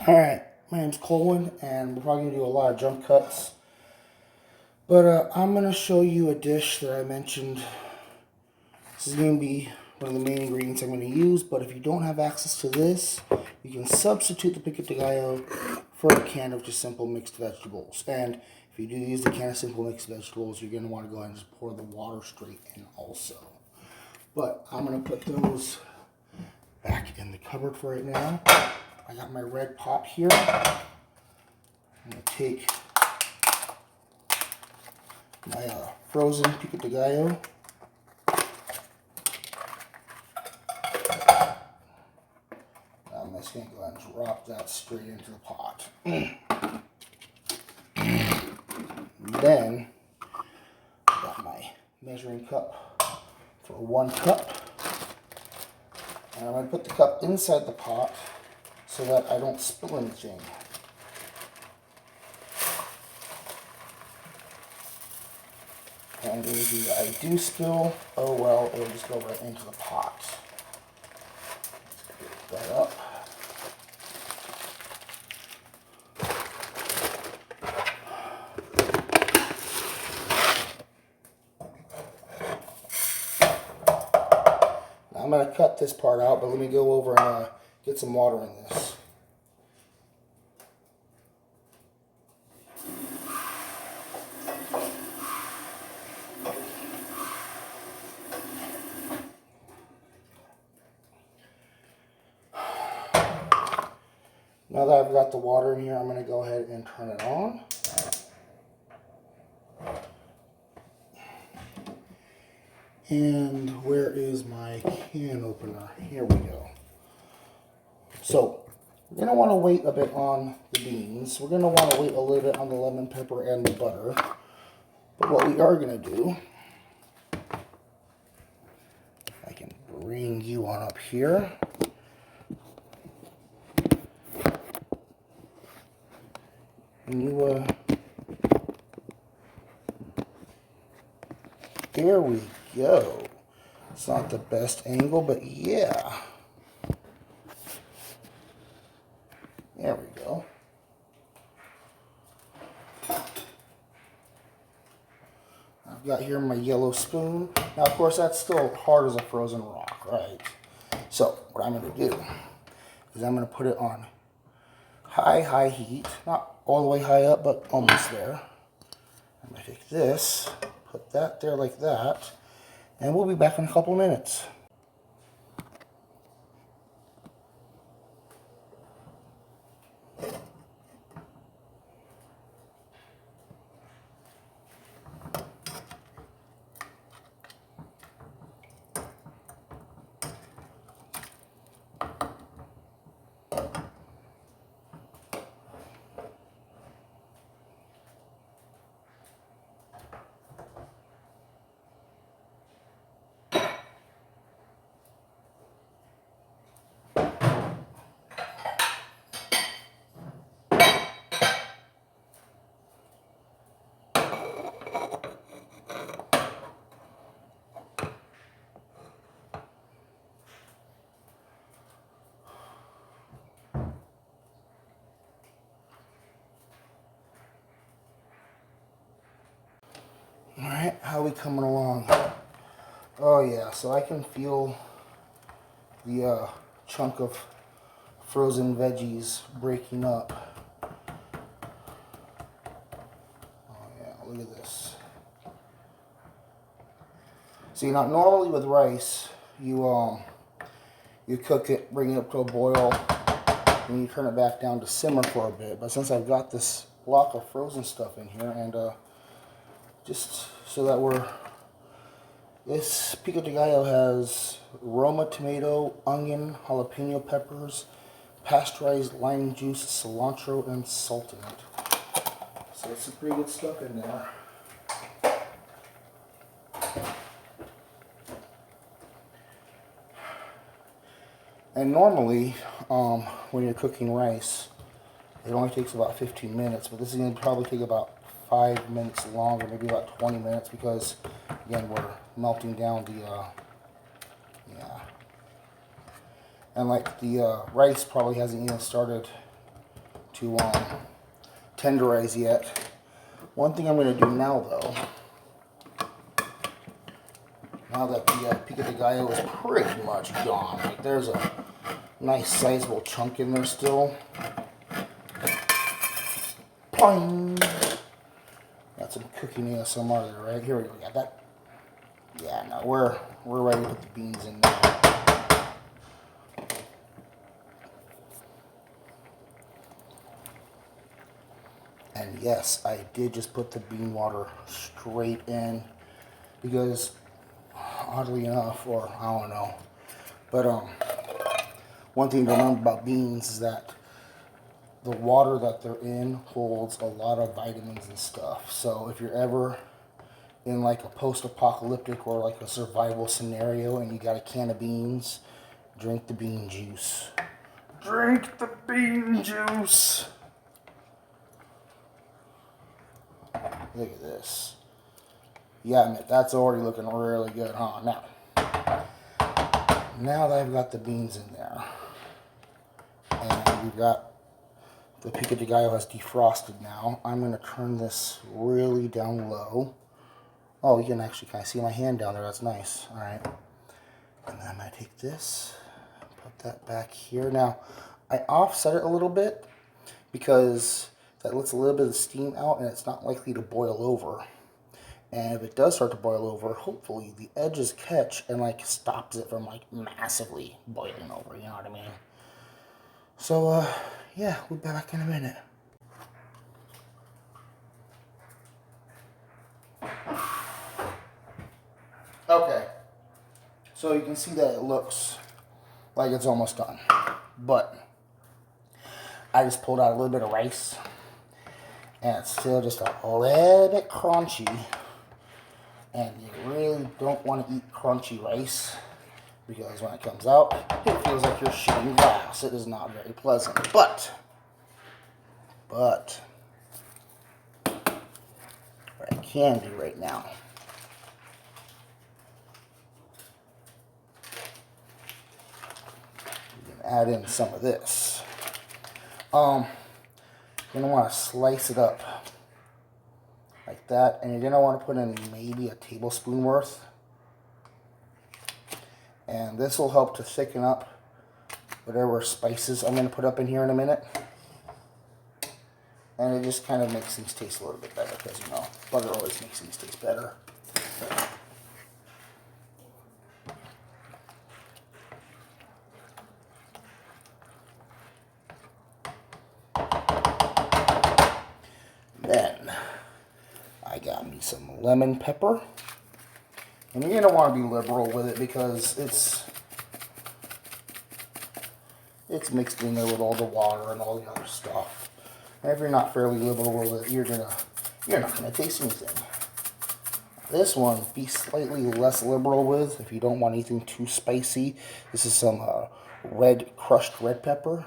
Alright, my name's Colwen, and we're probably going to do a lot of jump cuts. But I'm going to show you a dish that I mentioned. This is going to be one of the main ingredients I'm going to use, but if you don't have access to this, you can substitute the pico de gallo for a can of just simple mixed vegetables. And if you do use the can of simple mixed vegetables, you're going to want to go ahead and just pour the water straight in also. But I'm going to put those back in the cupboard for right now. I got my red pot here. I'm going to take my frozen pico de gallo. I'm just going to go ahead and drop that straight into the pot. Then, I got my measuring cup for 1 cup. And I'm going to put the cup inside the pot so that I don't spill anything. And if I do spill, oh well, it'll just go right into the pot. Let's pick that up. Now I'm going to cut this part out, but let me go over and get some water in this. Now that I've got the water in here, I'm going to go ahead and turn it on. And where is my can opener? Here we go. So, we're going to want to wait a bit on the beans. We're going to want to wait a little bit on the lemon pepper and the butter. But what we are going to do, if I can bring you on up here. And you, there we go. It's not the best angle, but yeah. There we go. I've got here my yellow spoon. Now, of course, that's still hard as a frozen rock, right? So, what I'm going to do is I'm going to put it on high heat. Not all the way high up, but almost there. I'm going to take this, put that there like that, and we'll be back in a couple minutes. Alright, how are we coming along? Oh yeah, so I can feel the chunk of frozen veggies breaking up. Oh yeah, look at this. See, now normally with rice, you cook it, bring it up to a boil, and you turn it back down to simmer for a bit. But since I've got this block of frozen stuff in here, and just so that this pico de gallo has Roma tomato, onion, jalapeno peppers, pasteurized lime juice, cilantro, and salt in it. So it's some pretty good stuff in there. And normally, when you're cooking rice, it only takes about 15 minutes, but this is going to probably take about 5 minutes longer, maybe about 20 minutes, because again, we're melting down the and like the rice probably hasn't even started to tenderize yet. One thing I'm going to do now, though, now that the pico de gallo is pretty much gone, like there's a nice sizable chunk in there still. Boing! Got some cooking ASMR there, right? Here we go. Got that. Yeah, no, we're ready to put the beans in now. And yes, I did just put the bean water straight in because, oddly enough, or I don't know, but one thing to remember about beans is that the water that they're in holds a lot of vitamins and stuff. So if you're ever in like a post-apocalyptic or like a survival scenario and you got a can of beans, drink the bean juice. Drink the bean juice. Look at this. Yeah, that's already looking really good, huh? Now that I've got the beans in there, and we've got the pico de gallo has defrosted now, I'm going to turn this really down low. Oh, you can actually kind of see my hand down there. That's nice. All right. And then I'm going to take this, put that back here. Now, I offset it a little bit because that lets a little bit of steam out and it's not likely to boil over. And if it does start to boil over, hopefully the edges catch and like stops it from like massively boiling over, you know what I mean? So, yeah, we'll be back in a minute. Okay, so you can see that it looks like it's almost done, but I just pulled out a little bit of rice, and it's still just a little bit crunchy, and you really don't want to eat crunchy rice, because when it comes out, it feels like you're shitting glass. It is not very pleasant, but, what I can do right now, add in some of this. You're gonna want to slice it up like that, and you're gonna want to put in maybe a tablespoon worth, and this will help to thicken up whatever spices I'm gonna put up in here in a minute, and it just kind of makes things taste a little bit better because, you know, butter always makes things taste better. Then I got me some lemon pepper, and you're gonna want to be liberal with it because it's mixed in there with all the water and all the other stuff. And if you're not fairly liberal with it, you're not gonna taste anything. This one, be slightly less liberal with if you don't want anything too spicy. This is some crushed red pepper.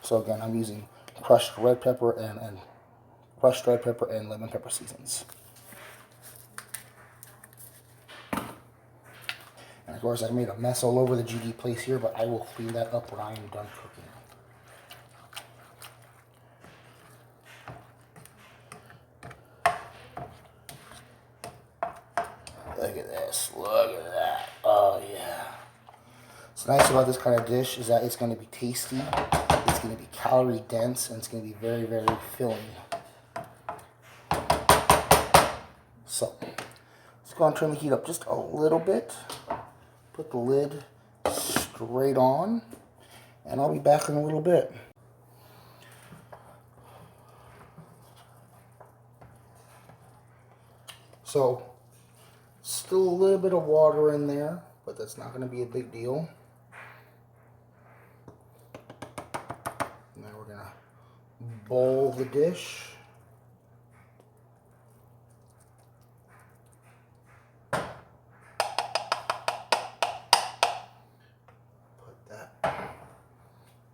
So again, I'm using crushed red pepper and lemon pepper seasons. And of course, I made a mess all over the GD place here, but I will clean that up when I am done cooking. Look at this. Look at that. Oh, yeah. What's nice about this kind of dish is that it's going to be tasty, it's going to be calorie dense, and it's going to be very, very filling. So, let's go and turn the heat up just a little bit. Put the lid straight on, and I'll be back in a little bit. So, still a little bit of water in there, but that's not going to be a big deal. Now we're going to bowl the dish.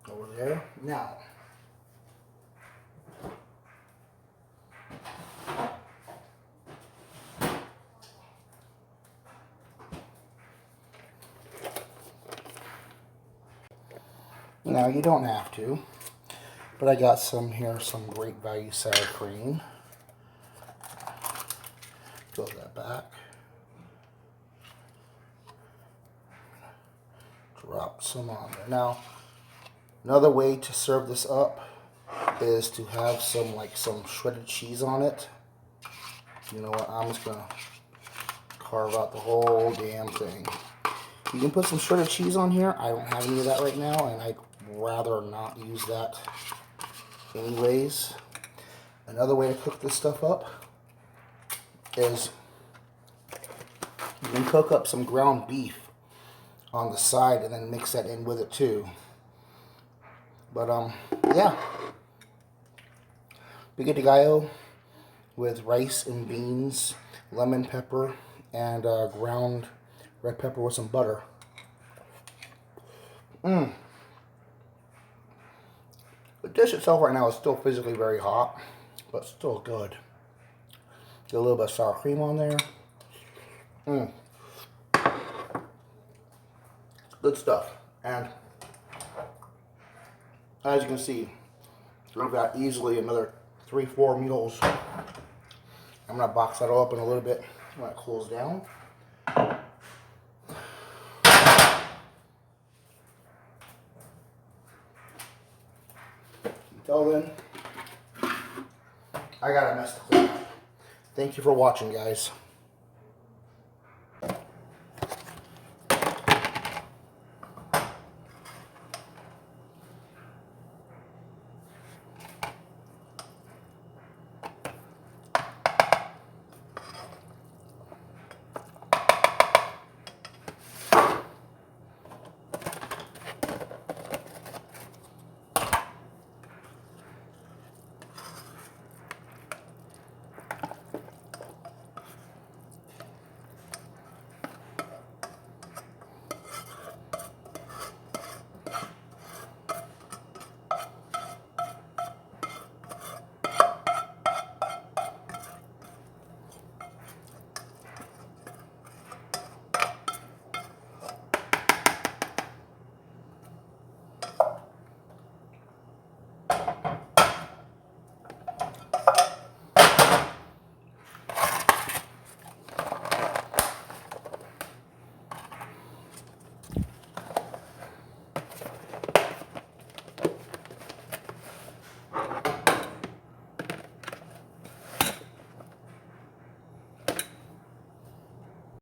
Over there. Now you don't have to, But I got some here, some great value sour cream. Fill that back. Drop some on there. Now, another way to serve this up is to have some shredded cheese on it. You know what? I'm just gonna carve out the whole damn thing. You can put some shredded cheese on here. I don't have any of that right now, and I'd rather not use that anyways. Another way to cook this stuff up is you can cook up some ground beef on the side and then mix that in with it too. But yeah, pico de gallo with rice and beans, lemon pepper, and ground red pepper with some butter. The dish itself right now is still physically very hot, but still good. Get a little bit of sour cream on there. Good stuff. And as you can see, I've got easily another 3-4 meals. I'm gonna box that all up in a little bit when it cools down. Until then, I got a mess to clean up. Thank you for watching, guys.